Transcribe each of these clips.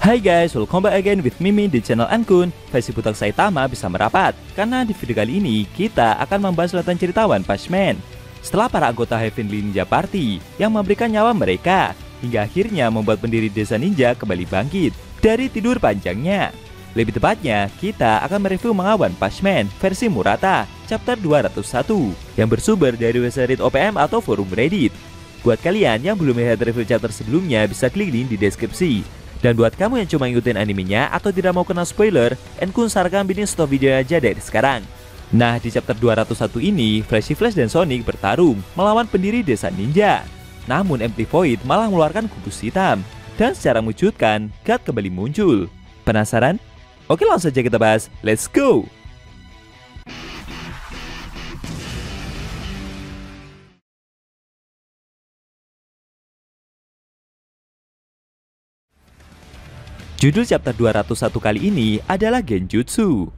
Hai guys, welcome back again with Mimi di channel Ankun. Versi Butak Saitama bisa merapat, karena di video kali ini kita akan membahas latar cerita One Punch Man. Setelah para anggota Heavenly Ninja Party yang memberikan nyawa mereka, hingga akhirnya membuat pendiri desa ninja kembali bangkit dari tidur panjangnya. Lebih tepatnya, kita akan mereview manga One Punch Man versi Murata, chapter 201, yang bersumber dari website OPM atau forum Reddit. Buat kalian yang belum lihat review chapter sebelumnya, bisa klik link di deskripsi. Dan buat kamu yang cuma ngikutin animenya atau tidak mau kena spoiler, Ankun sarankan bikin stop video aja dari sekarang. Nah, di chapter 201 ini, Flashy Flash dan Sonic bertarung melawan pendiri desa ninja. Namun Empty Void malah mengeluarkan kubus hitam, dan secara mengejutkan, God kembali muncul. Penasaran? Oke, langsung saja kita bahas, let's go! Judul chapter 201 kali ini adalah Genjutsu.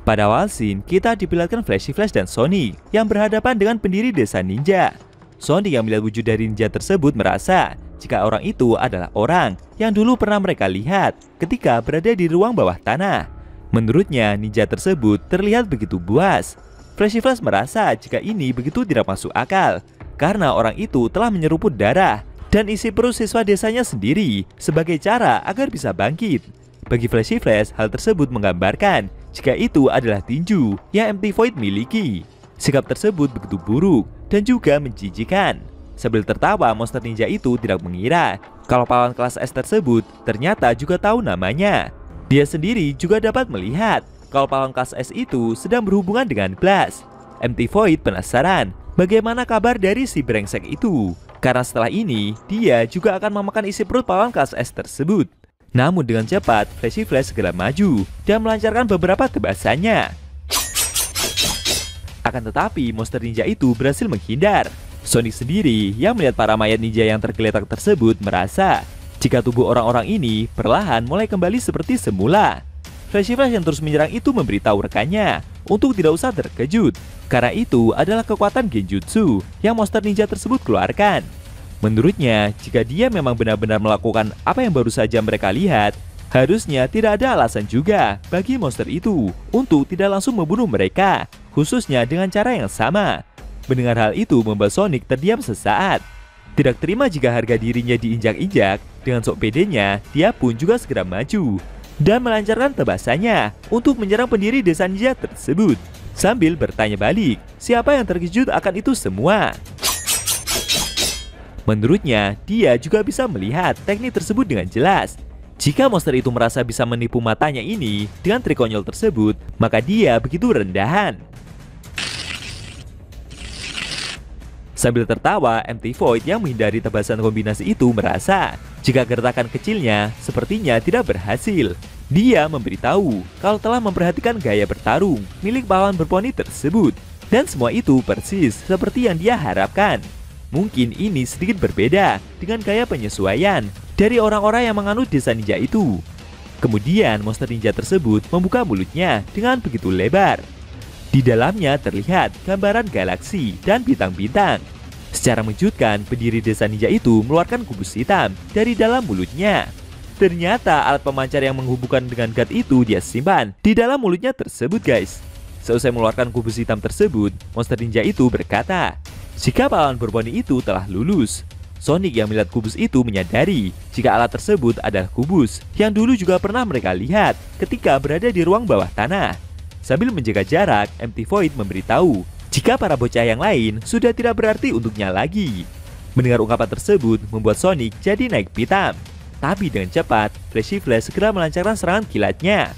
Pada awal scene, kita diperlihatkan Flashy Flash dan Sonic yang berhadapan dengan pendiri desa ninja. Sonic yang melihat wujud dari ninja tersebut merasa jika orang itu adalah orang yang dulu pernah mereka lihat ketika berada di ruang bawah tanah. Menurutnya, ninja tersebut terlihat begitu buas. Flashy Flash merasa jika ini begitu tidak masuk akal, karena orang itu telah menyeruput darah dan isi perut siswa desanya sendiri sebagai cara agar bisa bangkit. Bagi Flashy Flash, hal tersebut menggambarkan jika itu adalah tinju yang Empty Void miliki. Sikap tersebut begitu buruk dan juga menjijikan. Sambil tertawa, monster ninja itu tidak mengira kalau pahlawan kelas S tersebut ternyata juga tahu namanya. Dia sendiri juga dapat melihat kalau pahlawan kelas S itu sedang berhubungan dengan Glass. Empty Void penasaran bagaimana kabar dari si brengsek itu, karena setelah ini, dia juga akan memakan isi perut pahlawan kelas S tersebut. Namun dengan cepat, Flashy Flash segera maju dan melancarkan beberapa tebasannya. Akan tetapi, monster ninja itu berhasil menghindar. Sonic sendiri yang melihat para mayat ninja yang tergeletak tersebut merasa jika tubuh orang-orang ini perlahan mulai kembali seperti semula. Flashy Flash yang terus menyerang itu memberitahu rekannya untuk tidak usah terkejut, karena itu adalah kekuatan Genjutsu yang monster ninja tersebut keluarkan. Menurutnya, jika dia memang benar-benar melakukan apa yang baru saja mereka lihat, harusnya tidak ada alasan juga bagi monster itu untuk tidak langsung membunuh mereka, khususnya dengan cara yang sama. Mendengar hal itu membuat Sonic terdiam sesaat. Tidak terima jika harga dirinya diinjak-injak, dengan sok pedenya, dia pun juga segera maju dan melancarkan tebasannya untuk menyerang pendiri desa ninja tersebut, sambil bertanya balik siapa yang terkejut akan itu semua. Menurutnya, dia juga bisa melihat teknik tersebut dengan jelas. Jika monster itu merasa bisa menipu matanya ini dengan trik konyol tersebut, maka dia begitu rendahan. Sambil tertawa, Empty Void yang menghindari tebasan kombinasi itu merasa jika gertakan kecilnya sepertinya tidak berhasil. Dia memberitahu kalau telah memperhatikan gaya bertarung milik pahlawan berponi tersebut, dan semua itu persis seperti yang dia harapkan. Mungkin ini sedikit berbeda dengan gaya penyesuaian dari orang-orang yang menganut desa ninja itu. Kemudian monster ninja tersebut membuka mulutnya dengan begitu lebar. Di dalamnya terlihat gambaran galaksi dan bintang-bintang. Secara mengejutkan, pendiri desa ninja itu mengeluarkan kubus hitam dari dalam mulutnya. Ternyata alat pemancar yang menghubungkan dengan God itu dia simpan di dalam mulutnya tersebut, guys. Seusai mengeluarkan kubus hitam tersebut, monster ninja itu berkata jika pahlawan berponi itu telah lulus. Sonic yang melihat kubus itu menyadari jika alat tersebut adalah kubus yang dulu juga pernah mereka lihat ketika berada di ruang bawah tanah. Sambil menjaga jarak, Empty Void memberitahu jika para bocah yang lain sudah tidak berarti untuknya lagi. Mendengar ungkapan tersebut membuat Sonic jadi naik pitam. Tapi dengan cepat, Flashy Flash segera melancarkan serangan kilatnya.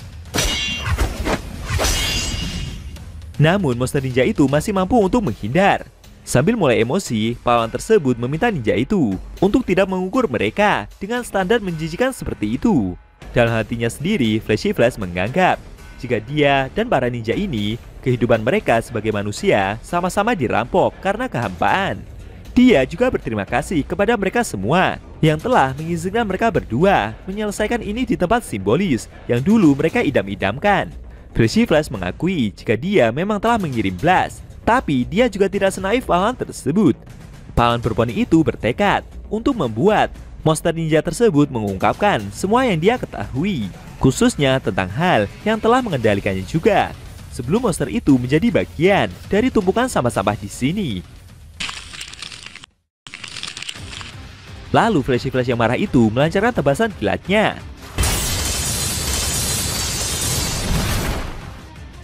Namun monster ninja itu masih mampu untuk menghindar. Sambil mulai emosi, pahlawan tersebut meminta ninja itu untuk tidak mengukur mereka dengan standar menjijikan seperti itu. Dalam hatinya sendiri, Flashy Flash menganggap jika dia dan para ninja ini, kehidupan mereka sebagai manusia sama-sama dirampok karena kehampaan. Dia juga berterima kasih kepada mereka semua yang telah mengizinkan mereka berdua menyelesaikan ini di tempat simbolis yang dulu mereka idam-idamkan. Flashy Flash mengakui jika dia memang telah mengirim Blast, tapi dia juga tidak senaif pahlawan tersebut. Pahlawan berponi itu bertekad untuk membuat Monster ninja tersebut mengungkapkan semua yang dia ketahui, khususnya tentang hal yang telah mengendalikannya juga, sebelum monster itu menjadi bagian dari tumpukan sampah-sampah di sini. Lalu Flashy Flash yang marah itu melancarkan tebasan kilatnya.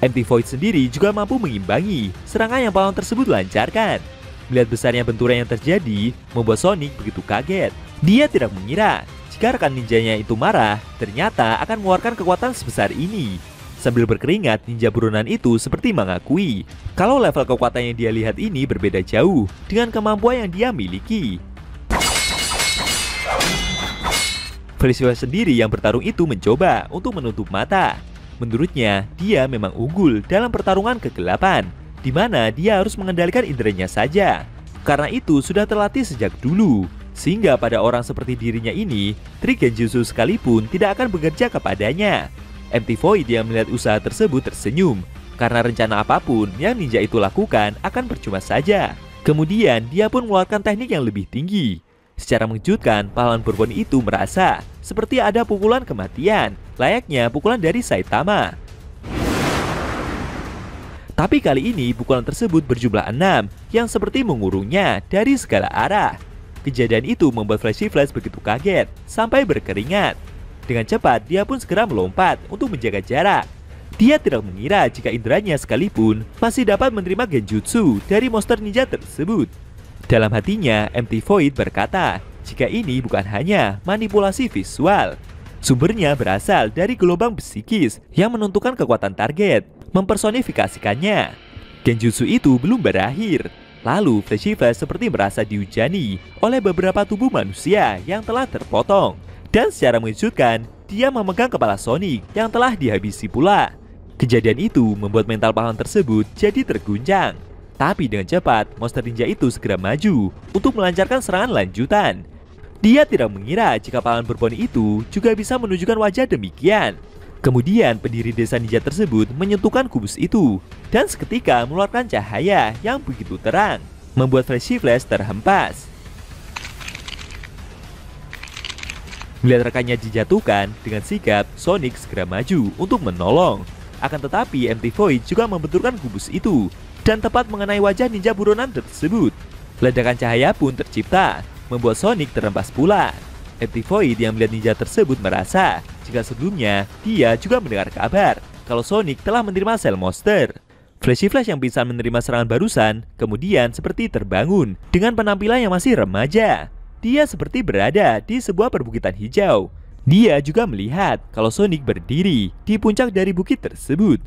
MT Void sendiri juga mampu mengimbangi serangan yang pahlawan tersebut lancarkan. Melihat besarnya benturan yang terjadi, membuat Sonic begitu kaget. Dia tidak mengira jika rekan ninjanya itu marah, ternyata akan mengeluarkan kekuatan sebesar ini. Sambil berkeringat, ninja buronan itu seperti mengakui kalau level kekuatan yang dia lihat ini berbeda jauh dengan kemampuan yang dia miliki. Flashy Flash sendiri yang bertarung itu mencoba untuk menutup mata. Menurutnya, dia memang unggul dalam pertarungan kegelapan, di mana dia harus mengendalikan inderanya saja. Karena itu sudah terlatih sejak dulu, sehingga pada orang seperti dirinya ini, trik genjutsu sekalipun tidak akan bekerja kepadanya. MT Void yang melihat usaha tersebut tersenyum, karena rencana apapun yang ninja itu lakukan akan percuma saja. Kemudian dia pun mengeluarkan teknik yang lebih tinggi. Secara mengejutkan, pahlawan Bourbon itu merasa seperti ada pukulan kematian, layaknya pukulan dari Saitama. Tapi kali ini pukulan tersebut berjumlah 6 yang seperti mengurungnya dari segala arah. Kejadian itu membuat Flashy Flash begitu kaget sampai berkeringat. Dengan cepat dia pun segera melompat untuk menjaga jarak. Dia tidak mengira jika inderanya sekalipun masih dapat menerima genjutsu dari monster ninja tersebut. Dalam hatinya, MT Void berkata jika ini bukan hanya manipulasi visual. Sumbernya berasal dari gelombang psikis yang menentukan kekuatan target, mempersonifikasikannya. Genjutsu itu belum berakhir. Lalu Flashy Flash seperti merasa dihujani oleh beberapa tubuh manusia yang telah terpotong. Dan secara mengejutkan, dia memegang kepala Sonic yang telah dihabisi pula. Kejadian itu membuat mental pahlawan tersebut jadi terguncang. Tapi dengan cepat, monster ninja itu segera maju untuk melancarkan serangan lanjutan. Dia tidak mengira jika pahlawan Bourbon itu juga bisa menunjukkan wajah demikian. Kemudian pendiri desa ninja tersebut menyentuhkan kubus itu dan seketika mengeluarkan cahaya yang begitu terang, membuat Flashy Flash terhempas. Melihat rekannya dijatuhkan, dengan sigap Sonic segera maju untuk menolong. Akan tetapi MT Void juga membenturkan kubus itu dan tepat mengenai wajah ninja buronan tersebut. Ledakan cahaya pun tercipta, membuat Sonic terhempas pula. MT Void yang melihat ninja tersebut merasa jika sebelumnya dia juga mendengar kabar kalau Sonic telah menerima sel monster. Flashy Flash yang bisa menerima serangan barusan kemudian seperti terbangun dengan penampilan yang masih remaja. Dia seperti berada di sebuah perbukitan hijau. Dia juga melihat kalau Sonic berdiri di puncak dari bukit tersebut.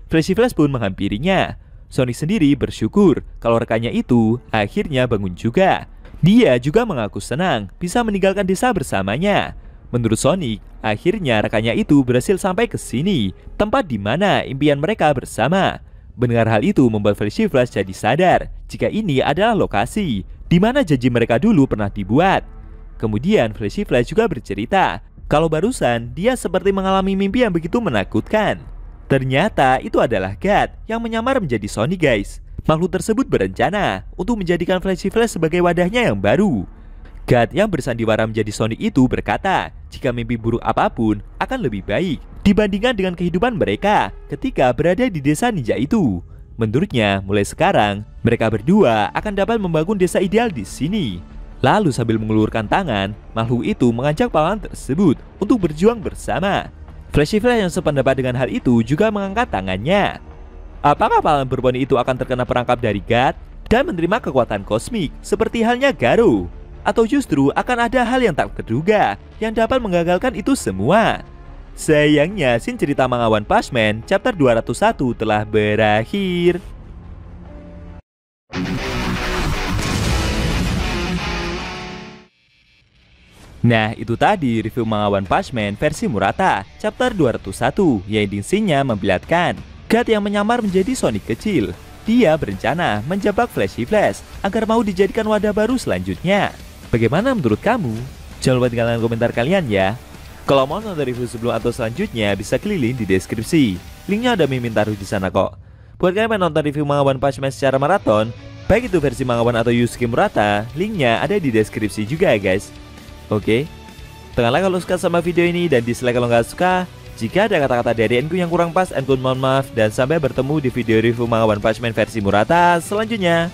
Flashy Flash pun menghampirinya. Sonic sendiri bersyukur kalau rekannya itu akhirnya bangun juga. Dia juga mengaku senang bisa meninggalkan desa bersamanya. Menurut Sonic, akhirnya rekannya itu berhasil sampai ke sini, tempat di mana impian mereka bersama. Mendengar hal itu membuat Flashy Flash jadi sadar jika ini adalah lokasi di mana janji mereka dulu pernah dibuat. Kemudian Flashy Flash juga bercerita kalau barusan dia seperti mengalami mimpi yang begitu menakutkan. Ternyata itu adalah God yang menyamar menjadi Sonic, guys. Makhluk tersebut berencana untuk menjadikan Flashy Flash sebagai wadahnya yang baru. God yang bersandiwara menjadi Sonic itu berkata jika mimpi buruk apapun akan lebih baik dibandingkan dengan kehidupan mereka ketika berada di desa ninja itu. Menurutnya, mulai sekarang mereka berdua akan dapat membangun desa ideal di sini. Lalu sambil mengulurkan tangan, makhluk itu mengajak pahlawan tersebut untuk berjuang bersama. Flashy Flash yang sependapat dengan hal itu juga mengangkat tangannya. Apakah pahlawan Bourbon itu akan terkena perangkap dari God dan menerima kekuatan kosmik seperti halnya Garo? Atau justru akan ada hal yang tak terduga yang dapat menggagalkan itu semua? Sayangnya, scene cerita manga One Punch Man chapter 201 telah berakhir. Nah, itu tadi review manga One Punch Man versi Murata chapter 201 yang ending scene-nya memperlihatkan God yang menyamar menjadi Sonic kecil. Dia berencana menjebak Flashy Flash agar mau dijadikan wadah baru selanjutnya. Bagaimana menurut kamu? Jangan lupa tinggalkan komentar kalian ya. Kalau mau nonton review sebelum atau selanjutnya bisa klik link di deskripsi. Linknya ada Mimin taruh di sana kok. Buat kalian yang nonton review manga One Punch Man secara maraton, baik itu versi manga One atau Yusuke Murata, linknya ada di deskripsi juga ya guys. Oke, tekanlah kalau suka sama video ini dan dislike kalau nggak suka. Jika ada kata-kata dari Enku yang kurang pas, Enku mohon maaf. Dan sampai bertemu di video review manga One Punch Man versi Murata selanjutnya.